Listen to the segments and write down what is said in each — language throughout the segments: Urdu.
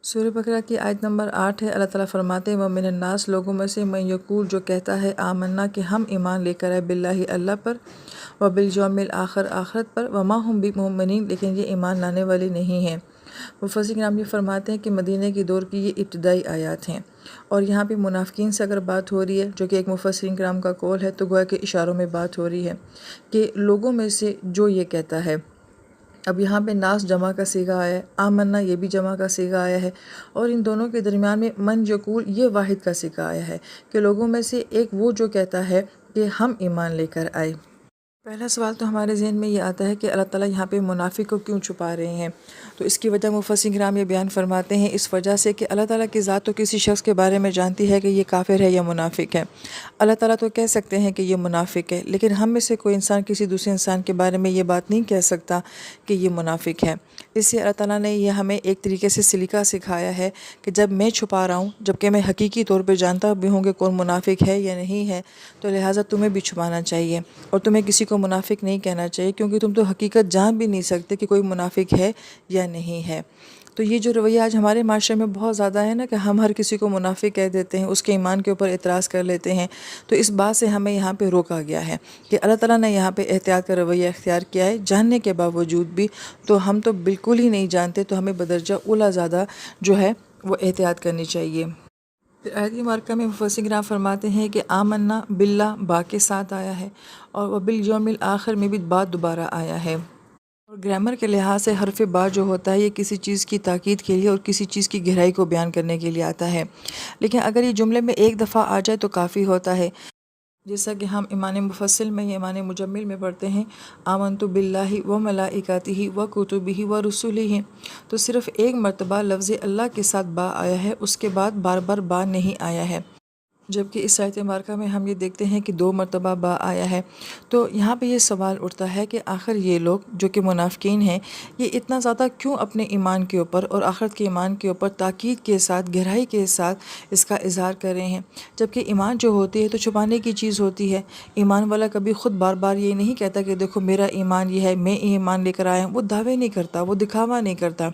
سورہ بقرہ کی آیت نمبر 8 ہے۔ اللہ تعالیٰ فرماتے ہیں وَمِنَ النَّاسِ لوگوں میں سے من یقول جو کہتا ہے آمنا کہ ہم ایمان لے کر آئے باللہ اللہ پر وبالیوم الآخر آخرت پر وما ہم بمؤمنین لیکن یہ ایمان لانے والے نہیں ہیں۔ مفسرین کرام یہ فرماتے ہیں کہ مدینہ کی دور کی یہ ابتدائی آیات ہیں اور یہاں پہ منافقین سے اگر بات ہو رہی ہے جو کہ ایک مفسرین کرام کا قول ہے تو گویا کہ اشاروں میں بات ہو رہی ہے کہ لوگوں میں سے جو یہ کہتا ہے۔ اب یہاں پہ ناس جمع کا صیغہ آیا ہے، آمنا یہ بھی جمع کا صیغہ آیا ہے اور ان دونوں کے درمیان میں من یقول یہ واحد کا صیغہ آیا ہے کہ لوگوں میں سے ایک وہ جو کہتا ہے کہ ہم ایمان لے کر آئے۔ پہلا سوال تو ہمارے ذہن میں یہ آتا ہے کہ اللہ تعالیٰ یہاں پہ منافق کو کیوں چھپا رہے ہیں؟ تو اس کی وجہ مفسرین کرام یہ بیان فرماتے ہیں اس وجہ سے کہ اللہ تعالیٰ کی ذات تو کسی شخص کے بارے میں جانتی ہے کہ یہ کافر ہے یا منافق ہے۔ اللہ تعالیٰ تو کہہ سکتے ہیں کہ یہ منافق ہے، لیکن ہم میں سے کوئی انسان کسی دوسرے انسان کے بارے میں یہ بات نہیں کہہ سکتا کہ یہ منافق ہے۔ اس سے اللہ تعالیٰ نے یہ ہمیں ایک طریقے سے سلیقہ سکھایا ہے کہ جب میں چھپا رہا ہوں جبکہ میں حقیقی طور پہ جانتا بھی ہوں کہ کون منافق ہے یا نہیں ہے، تو لہٰذا تمہیں بھی چھپانا چاہیے اور تمہیں کسی کو منافق نہیں کہنا چاہیے، کیونکہ تم تو حقیقت جان بھی نہیں سکتے کہ کوئی منافق ہے یا نہیں ہے۔ تو یہ جو رویہ آج ہمارے معاشرے میں بہت زیادہ ہے نا کہ ہم ہر کسی کو منافق کہہ دیتے ہیں، اس کے ایمان کے اوپر اعتراض کر لیتے ہیں، تو اس بات سے ہمیں یہاں پہ روکا گیا ہے کہ اللہ تعالیٰ نے یہاں پہ احتیاط کا رویہ اختیار کیا ہے جاننے کے باوجود بھی۔ تو ہم تو بالکل ہی نہیں جانتے، تو ہمیں بدرجہ اولیٰ زیادہ جو ہے وہ احتیاط کرنی چاہیے۔ پھر آیت مبارکہ میں مفسرین کرام فرماتے ہیں کہ آمنا باللہ با کے ساتھ آیا ہے اور وبالیوم الآخر میں بھی با دوبارہ آیا ہے۔ اور گرامر کے لحاظ سے حرف با جو ہوتا ہے یہ کسی چیز کی تاکید کے لیے اور کسی چیز کی گہرائی کو بیان کرنے کے لیے آتا ہے، لیکن اگر یہ جملے میں ایک دفعہ آ جائے تو کافی ہوتا ہے، جیسا کہ ہم ایمان مفصل میں یا ایمان مجمل میں پڑھتے ہیں آمنت باللہ و ملائکتہ و کتبہ و رسلہ، تو صرف ایک مرتبہ لفظ اللہ کے ساتھ با آیا ہے، اس کے بعد بار بار با نہیں آیا ہے، جبکہ اس آیت مبارکہ میں ہم یہ دیکھتے ہیں کہ 2 مرتبہ با آیا ہے۔ تو یہاں پہ یہ سوال اٹھتا ہے کہ آخر یہ لوگ جو کہ منافقین ہیں یہ اتنا زیادہ کیوں اپنے ایمان کے اوپر اور آخرت کے ایمان کے اوپر تاکید کے ساتھ گہرائی کے ساتھ اس کا اظہار کر رہے ہیں، جبکہ ایمان جو ہوتی ہے تو چھپانے کی چیز ہوتی ہے۔ ایمان والا کبھی خود بار بار یہ نہیں کہتا کہ دیکھو میرا ایمان یہ ہے، میں ایمان لے کر آیا ہوں، وہ دعوے نہیں کرتا، وہ دکھاوا نہیں کرتا۔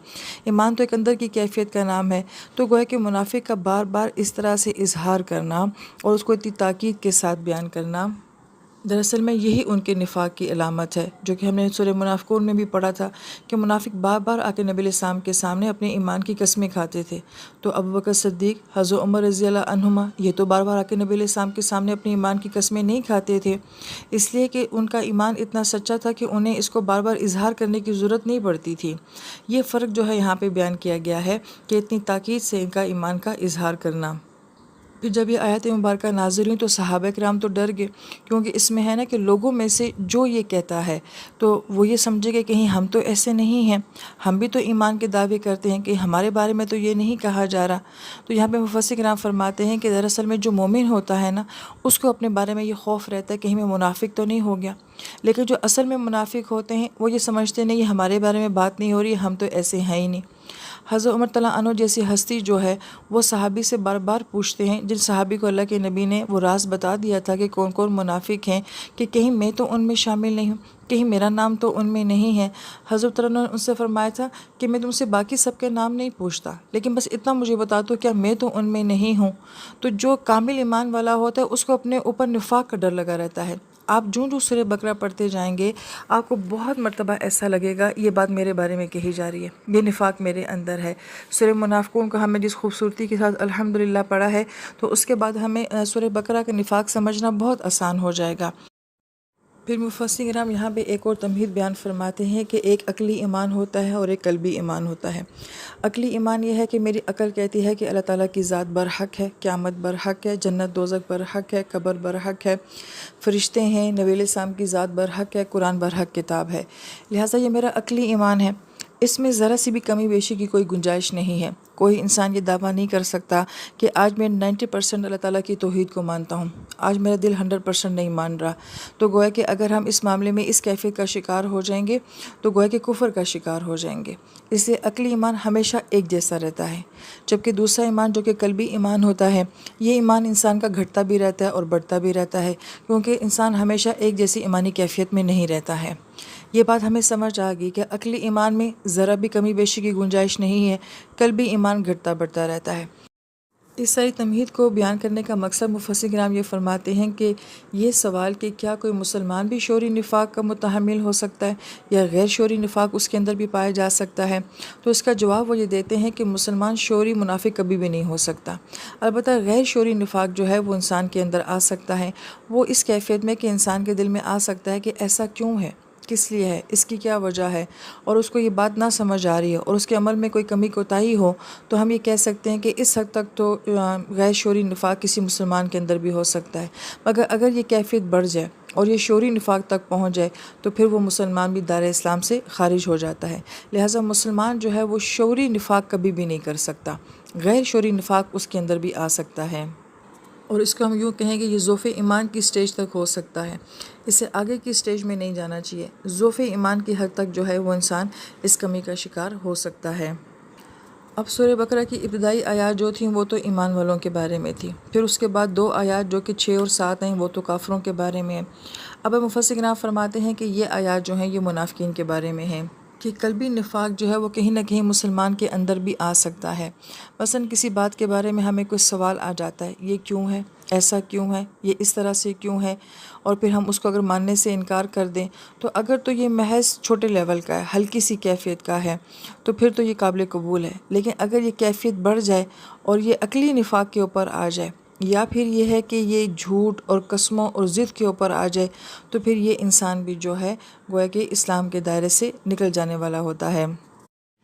ایمان تو ایک اندر کی کیفیت کا نام ہے، تو گویا کہ منافق کا بار بار اس طرح سے اظہار کرنا اور اس کو اتنی تاکید کے ساتھ بیان کرنا دراصل میں یہی ان کے نفاق کی علامت ہے، جو کہ ہم نے سورہ منافقون میں بھی پڑھا تھا کہ منافق بار بار آ کے نبی علیہ السلام کے سامنے اپنے ایمان کی قسمیں کھاتے تھے۔ تو ابوبکر صدیق، حضرت عمر رضی اللہ عنہما یہ تو بار بار آ کے نبی علیہ السلام کے سامنے اپنے ایمان کی قسمیں نہیں کھاتے تھے، اس لیے کہ ان کا ایمان اتنا سچا تھا کہ انہیں اس کو بار بار اظہار کرنے کی ضرورت نہیں پڑتی تھی۔ یہ فرق جو ہے یہاں پہ بیان کیا گیا ہے کہ اتنی تاکید سے ان کا ایمان کا اظہار کرنا۔ پھر جب یہ آیت مبارکہ نازل ہوئی تو صحابہ کرام تو ڈر گئے، کیونکہ اس میں ہے نا کہ لوگوں میں سے جو یہ کہتا ہے تو وہ یہ سمجھے گا کہیں ہم تو ایسے نہیں ہیں، ہم بھی تو ایمان کے دعوے کرتے ہیں کہ ہمارے بارے میں تو یہ نہیں کہا جا رہا۔ تو یہاں پہ مفسرین کرام فرماتے ہیں کہ دراصل میں جو مومن ہوتا ہے نا اس کو اپنے بارے میں یہ خوف رہتا ہے کہیں میں منافق تو نہیں ہو گیا، لیکن جو اصل میں منافق ہوتے ہیں وہ یہ سمجھتے نہیں ہمارے بارے میں بات نہیں ہو رہی، ہم تو ایسے ہیں ہی نہیں۔ حضرت عمر رضی اللہ عنہ جیسی ہستی جو ہے وہ صحابی سے بار بار پوچھتے ہیں، جن صحابی کو اللہ کے نبی نے وہ راز بتا دیا تھا کہ کون کون منافق ہیں، کہ کہیں میں تو ان میں شامل نہیں ہوں، کہیں میرا نام تو ان میں نہیں ہے۔ حضرت عمر نے ان سے فرمایا تھا کہ میں تم سے باقی سب کے نام نہیں پوچھتا، لیکن بس اتنا مجھے بتا دو کیا میں تو ان میں نہیں ہوں۔ تو جو کامل ایمان والا ہوتا ہے اس کو اپنے اوپر نفاق کا ڈر لگا رہتا ہے۔ آپ جو سورہ بقرہ پڑھتے جائیں گے آپ کو بہت مرتبہ ایسا لگے گا یہ بات میرے بارے میں کہی جا رہی ہے، یہ نفاق میرے اندر ہے۔ سورہ منافقون کا ہمیں جس خوبصورتی کے ساتھ الحمدللہ پڑھا ہے تو اس کے بعد ہمیں سورہ بقرہ کا نفاق سمجھنا بہت آسان ہو جائے گا۔ پھر مفسرین کرام یہاں پہ ایک اور تمہید بیان فرماتے ہیں کہ ایک عقلی ایمان ہوتا ہے اور ایک قلبی ایمان ہوتا ہے۔ عقلی ایمان یہ ہے کہ میری عقل کہتی ہے کہ اللہ تعالیٰ کی ذات برحق ہے، قیامت برحق ہے، جنت دوزخ برحق ہے، قبر برحق ہے، فرشتے ہیں، نبی علیہ السلام کی ذات برحق ہے، قرآن برحق کتاب ہے، لہٰذا یہ میرا عقلی ایمان ہے۔ اس میں ذرا سی بھی کمی بیشی کی کوئی گنجائش نہیں ہے۔ کوئی انسان یہ دعویٰ نہیں کر سکتا کہ آج میں 90% اللہ تعالیٰ کی توحید کو مانتا ہوں، آج میرا دل 100% نہیں مان رہا۔ تو گویا کہ اگر ہم اس معاملے میں اس کیفیت کا شکار ہو جائیں گے تو گویا کہ کفر کا شکار ہو جائیں گے۔ اس لیے عقلی ایمان ہمیشہ ایک جیسا رہتا ہے، جبکہ دوسرا ایمان جو کہ قلبی ایمان ہوتا ہے یہ ایمان انسان کا گھٹتا بھی رہتا ہے اور بڑھتا بھی رہتا ہے، کیونکہ انسان ہمیشہ ایک جیسی ایمانی کیفیت میں نہیں رہتا ہے۔ یہ بات ہمیں سمجھ آ گئی کہ عقلی ایمان میں ذرا بھی کمی بیشی کی گنجائش نہیں ہے، قلبی ایمان گھٹتا بڑھتا رہتا ہے۔ اس ساری تمہید کو بیان کرنے کا مقصد مفسر کرام یہ فرماتے ہیں کہ یہ سوال کہ کیا کوئی مسلمان بھی شعوری نفاق کا متحمل ہو سکتا ہے یا غیر شعوری نفاق اس کے اندر بھی پایا جا سکتا ہے، تو اس کا جواب وہ یہ دیتے ہیں کہ مسلمان شعوری منافق کبھی بھی نہیں ہو سکتا، البتہ غیر شعوری نفاق جو ہے وہ انسان کے اندر آ سکتا ہے، وہ اس کیفیت میں کہ انسان کے دل میں آ سکتا ہے کہ ایسا کیوں ہے، کس لیے ہے، اس کی کیا وجہ ہے، اور اس کو یہ بات نہ سمجھ آ رہی ہے اور اس کے عمل میں کوئی کمی کوتاہی ہو، تو ہم یہ کہہ سکتے ہیں کہ اس حد تک تو غیر شعوری نفاق کسی مسلمان کے اندر بھی ہو سکتا ہے، مگر اگر یہ کیفیت بڑھ جائے اور یہ شعوری نفاق تک پہنچ جائے تو پھر وہ مسلمان بھی دار اسلام سے خارج ہو جاتا ہے۔ لہٰذا مسلمان جو ہے وہ شعوری نفاق کبھی بھی نہیں کر سکتا، غیر شعوری نفاق اس کے اندر بھی آ سکتا ہے، اور اس کو ہم یوں کہیں کہ یہ ضعف ایمان کی سٹیج تک ہو سکتا ہے، اس سے آگے کی سٹیج میں نہیں جانا چاہیے۔ ضعف ایمان کی حد تک جو ہے وہ انسان اس کمی کا شکار ہو سکتا ہے۔ اب سورہ بقرہ کی ابتدائی آیات جو تھیں وہ تو ایمان والوں کے بارے میں تھی، پھر اس کے بعد 2 آیات جو کہ 6 اور 7 ہیں وہ تو کافروں کے بارے میں ہیں۔ اب مفسر کرام فرماتے ہیں کہ یہ آیات جو ہیں یہ منافقین کے بارے میں ہیں کہ قلبی نفاق جو ہے وہ کہیں نہ کہیں مسلمان کے اندر بھی آ سکتا ہے۔ مثلا کسی بات کے بارے میں ہمیں کوئی سوال آ جاتا ہے، یہ کیوں ہے، ایسا کیوں ہے، یہ اس طرح سے کیوں ہے، اور پھر ہم اس کو اگر ماننے سے انکار کر دیں تو اگر تو یہ محض چھوٹے لیول کا ہے، ہلکی سی کیفیت کا ہے، تو پھر تو یہ قابل قبول ہے، لیکن اگر یہ کیفیت بڑھ جائے اور یہ عقلی نفاق کے اوپر آ جائے، یا پھر یہ ہے کہ یہ جھوٹ اور قسموں اور ضد کے اوپر آ جائے، تو پھر یہ انسان بھی جو ہے گویا کہ اسلام کے دائرے سے نکل جانے والا ہوتا ہے۔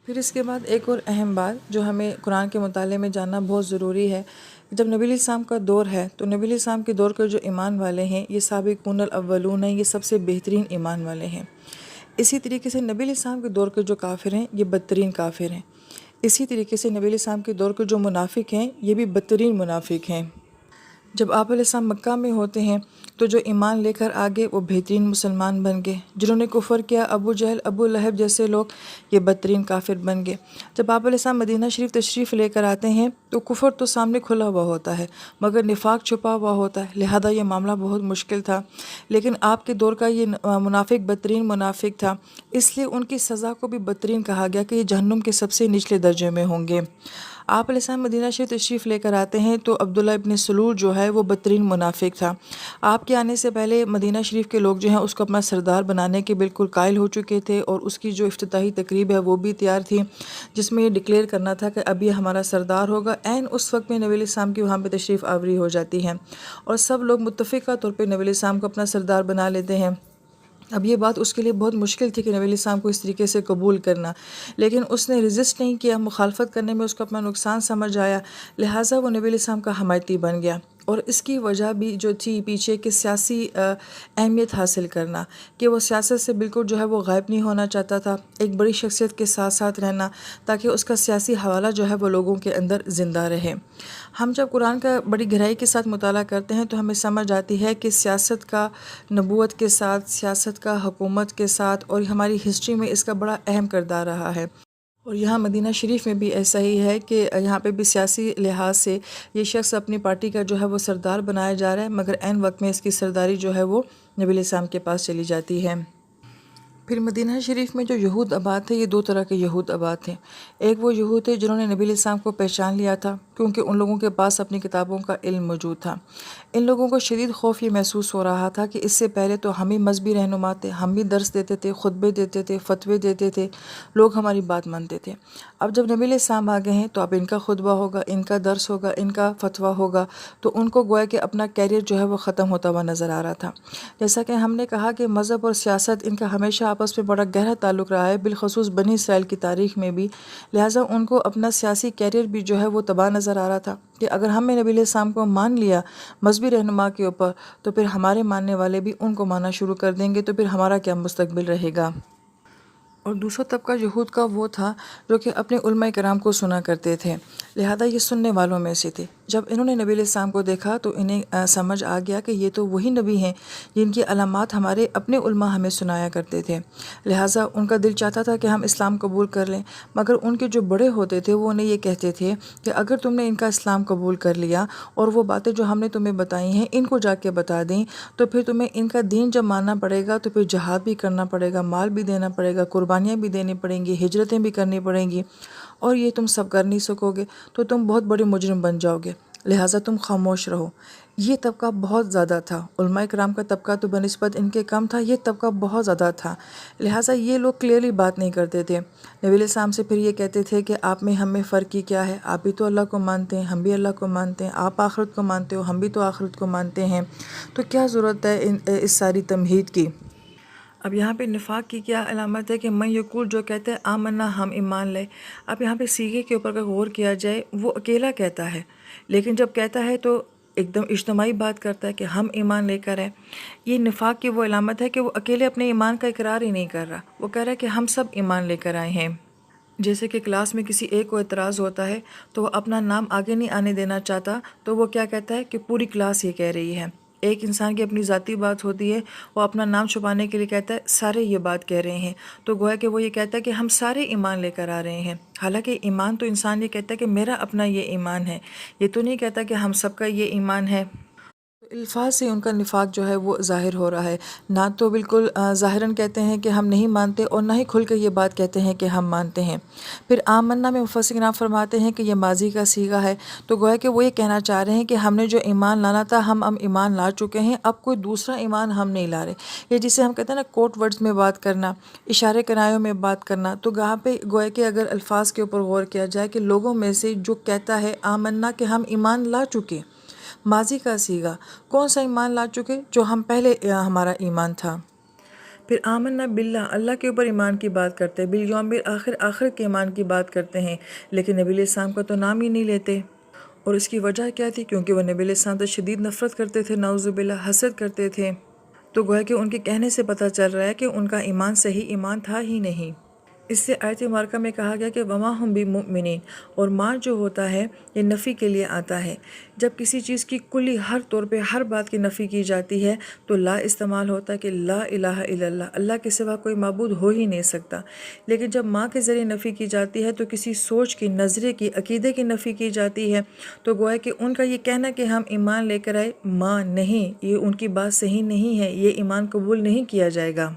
پھر اس کے بعد ایک اور اہم بات جو ہمیں قرآن کے مطالعے میں جاننا بہت ضروری ہے، جب نبی علیہ السلام کا دور ہے تو نبی علیہ السلام کے دور کے جو ایمان والے ہیں یہ سابقون الاولون ہیں، یہ سب سے بہترین ایمان والے ہیں۔ اسی طریقے سے نبی علیہ السلام کے دور کے جو کافر ہیں یہ بدترین کافر ہیں، اسی طریقے سے نبی علیہ السلام کے دور کے جو منافق ہیں یہ بھی بدترین منافق ہیں۔ جب آپ علیہ السلام مکہ میں ہوتے ہیں تو جو ایمان لے کر آگے وہ بہترین مسلمان بن گئے، جنہوں نے کفر کیا ابو جہل ابو لہب جیسے لوگ یہ بدترین کافر بن گئے۔ جب آپ علیہ السلام مدینہ شریف تشریف لے کر آتے ہیں تو کفر تو سامنے کھلا ہوا ہوتا ہے مگر نفاق چھپا ہوا ہوتا ہے، لہذا یہ معاملہ بہت مشکل تھا، لیکن آپ کے دور کا یہ منافق بدترین منافق تھا، اس لیے ان کی سزا کو بھی بدترین کہا گیا کہ یہ جہنم کے سب سے نچلے درجے میں ہوں گے۔ آپ علیہ السلام مدینہ شریف تشریف لے کر آتے ہیں تو عبداللہ ابن سلول جو ہے وہ بدترین منافق تھا۔ آپ کے آنے سے پہلے مدینہ شریف کے لوگ جو ہیں اس کو اپنا سردار بنانے کے بالکل قائل ہو چکے تھے، اور اس کی جو افتتاحی تقریب ہے وہ بھی تیار تھی جس میں یہ ڈکلیئر کرنا تھا کہ اب یہ ہمارا سردار ہوگا۔ عین اس وقت میں نبی علیہ السلام کی وہاں پہ تشریف آوری ہو جاتی ہے اور سب لوگ متفقہ طور پہ نبی علیہ السلام کو اپنا سردار بنا لیتے ہیں۔ اب یہ بات اس کے لیے بہت مشکل تھی کہ نبی علیہ السلام کو اس طریقے سے قبول کرنا، لیکن اس نے رزسٹ نہیں کیا، مخالفت کرنے میں اس کو اپنا نقصان سمجھ آیا، لہٰذا وہ نبی علیہ السلام کا حمایتی بن گیا، اور اس کی وجہ بھی جو تھی پیچھے کہ سیاسی اہمیت حاصل کرنا، کہ وہ سیاست سے بالکل جو ہے وہ غائب نہیں ہونا چاہتا تھا، ایک بڑی شخصیت کے ساتھ ساتھ رہنا تاکہ اس کا سیاسی حوالہ جو ہے وہ لوگوں کے اندر زندہ رہے۔ ہم جب قرآن کا بڑی گہرائی کے ساتھ مطالعہ کرتے ہیں تو ہمیں سمجھ آتی ہے کہ سیاست کا نبوت کے ساتھ، سیاست کا حکومت کے ساتھ، اور ہماری ہسٹری میں اس کا بڑا اہم کردار رہا ہے، اور یہاں مدینہ شریف میں بھی ایسا ہی ہے کہ یہاں پہ بھی سیاسی لحاظ سے یہ شخص اپنی پارٹی کا جو ہے وہ سردار بنایا جا رہا ہے، مگر عین وقت میں اس کی سرداری جو ہے وہ نبی علیہ السلام کے پاس چلی جاتی ہے۔ پھر مدینہ شریف میں جو یہود آباد تھے یہ 2 طرح کے یہود آباد تھے، ایک وہ یہود تھے جنہوں نے نبی علیہ السلام کو پہچان لیا تھا کیونکہ ان لوگوں کے پاس اپنی کتابوں کا علم موجود تھا۔ ان لوگوں کو شدید خوف یہ محسوس ہو رہا تھا کہ اس سے پہلے تو ہم ہی مذہبی رہنما تھے، ہم بھی درس دیتے تھے، خطبے دیتے تھے، فتوے دیتے تھے، لوگ ہماری بات مانتے تھے، اب جب نبی علیہ السلام آ گئے ہیں تو اب ان کا خطبہ ہوگا، ان کا درس ہوگا، ان کا فتویٰ ہوگا، تو ان کو گویا کہ اپنا کیریئر جو ہے وہ ختم ہوتا ہوا نظر آ رہا تھا۔ جیسا کہ ہم نے کہا کہ مذہب اور سیاست ان کا ہمیشہ آپس میں بڑا گہرا تعلق رہا ہے، بالخصوص بنی اسرائیل کی تاریخ میں بھی، لہٰذا ان کو اپنا سیاسی کیریئر بھی جو ہے وہ تباہ نظر آ رہا تھا کہ اگر ہم نے نبی علیہ السلام کو مان لیا مذہبی رہنما کے اوپر تو پھر ہمارے ماننے والے بھی ان کو ماننا شروع کر دیں گے، تو پھر ہمارا کیا مستقبل رہے گا۔ اور دوسرا طبقہ یہود کا وہ تھا جو کہ اپنے علماء کرام کو سنا کرتے تھے، لہذا یہ سننے والوں میں سے تھے۔ جب انہوں نے نبی علیہ السلام کو دیکھا تو انہیں سمجھ آ گیا کہ یہ تو وہی نبی ہیں جن کی علامات ہمارے اپنے علماء ہمیں سنایا کرتے تھے، لہٰذا ان کا دل چاہتا تھا کہ ہم اسلام قبول کر لیں، مگر ان کے جو بڑے ہوتے تھے وہ انہیں یہ کہتے تھے کہ اگر تم نے ان کا اسلام قبول کر لیا اور وہ باتیں جو ہم نے تمہیں بتائی ہیں ان کو جا کے بتا دیں تو پھر تمہیں ان کا دین جب ماننا پڑے گا تو پھر جہاد بھی کرنا پڑے گا، مال بھی دینا پڑے گا، قربانیاں بھی دینی پڑیں گی، ہجرتیں بھی کرنی پڑیں گی، اور یہ تم سب کر نہیں سکو گے تو تم بہت بڑے مجرم بن جاؤ گے، لہٰذا تم خاموش رہو۔ یہ طبقہ بہت زیادہ تھا، علماء کرام کا طبقہ تو بنسبت ان کے کم تھا، یہ طبقہ بہت زیادہ تھا، لہٰذا یہ لوگ کلیئرلی بات نہیں کرتے تھے۔ نبی علیہ السلام سے پھر یہ کہتے تھے کہ آپ میں ہم میں فرق کی کیا ہے، آپ بھی تو اللہ کو مانتے ہیں، ہم بھی اللہ کو مانتے ہیں، آپ آخرت کو مانتے ہو، ہم بھی تو آخرت کو مانتے ہیں، تو کیا ضرورت ہے اس ساری تمہید کی۔ اب یہاں پہ نفاق کی کیا علامت ہے کہ من یقول جو کہتا ہے آمنا ہم ایمان لے۔ اب یہاں پہ صیغے کے اوپر اگر غور کیا جائے وہ اکیلا کہتا ہے، لیکن جب کہتا ہے تو ایک دم اجتماعی بات کرتا ہے کہ ہم ایمان لے کر آئے۔ یہ نفاق کی وہ علامت ہے کہ وہ اکیلے اپنے ایمان کا اقرار ہی نہیں کر رہا، وہ کہہ رہا ہے کہ ہم سب ایمان لے کر آئے ہیں۔ جیسے کہ کلاس میں کسی ایک کو اعتراض ہوتا ہے تو وہ اپنا نام آگے نہیں آنے دینا چاہتا تو وہ کیا کہتا ہے کہ پوری کلاس یہ کہہ رہی ہے۔ ایک انسان کی اپنی ذاتی بات ہوتی ہے، وہ اپنا نام چھپانے کے لیے کہتا ہے سارے یہ بات کہہ رہے ہیں، تو گویا کہ وہ یہ کہتا ہے کہ ہم سارے ایمان لے کر آ رہے ہیں، حالانکہ ایمان تو انسان یہ کہتا ہے کہ میرا اپنا یہ ایمان ہے، یہ تو نہیں کہتا کہ ہم سب کا یہ ایمان ہے۔ الفاظ سے ان کا نفاق جو ہے وہ ظاہر ہو رہا ہے، نہ تو بالکل ظاہراً کہتے ہیں کہ ہم نہیں مانتے اور نہ ہی کھل کے یہ بات کہتے ہیں کہ ہم مانتے ہیں۔ پھر آمنا میں مفسرین کرام فرماتے ہیں کہ یہ ماضی کا صیغہ ہے، تو گویا کہ وہ یہ کہنا چاہ رہے ہیں کہ ہم نے جو ایمان لانا تھا ہم ایمان لا چکے ہیں، اب کوئی دوسرا ایمان ہم نہیں لا رہے۔ یہ جسے ہم کہتے ہیں نا کوٹ ورڈز میں بات کرنا، اشارے کنایوں میں بات کرنا، تو یہاں پہ گویا کہ اگر الفاظ کے اوپر غور کیا جائے کہ لوگوں میں سے جو کہتا ہے آمنا کہ ہم ایمان لا چکے، ماضی کا صیغہ، کون سا ایمان لا چکے؟ جو ہم پہلے ہمارا ایمان تھا۔ پھر آمنا باللہ، اللہ کے اوپر ایمان کی بات کرتے ہیں، بالیوم بالآخر، آخرت کے ایمان کی بات کرتے ہیں، لیکن نبی علیہ السلام کا تو نام ہی نہیں لیتے۔ اور اس کی وجہ کیا تھی؟ کیونکہ وہ نبی علیہ السلام سے شدید نفرت کرتے تھے، نعوذ باللہ، حسد کرتے تھے، تو گویا کہ ان کے کہنے سے پتہ چل رہا ہے کہ ان کا ایمان صحیح ایمان تھا ہی نہیں۔ اس سے آیت مبارکہ میں کہا گیا کہ وما ہم بمؤمنین، اور ما جو ہوتا ہے یہ نفی کے لیے آتا ہے۔ جب کسی چیز کی کلی ہر طور پہ ہر بات کی نفی کی جاتی ہے تو لا استعمال ہوتا ہے کہ لا الہ الا اللہ، اللہ کے سوا کوئی معبود ہو ہی نہیں سکتا۔ لیکن جب ما کے ذریعے نفی کی جاتی ہے تو کسی سوچ کی، نظریے کی، عقیدے کی نفی کی جاتی ہے، تو گویا کہ ان کا یہ کہنا کہ ہم ایمان لے کر آئے، ما نہیں، یہ ان کی بات صحیح نہیں ہے، یہ ایمان قبول نہیں کیا جائے گا۔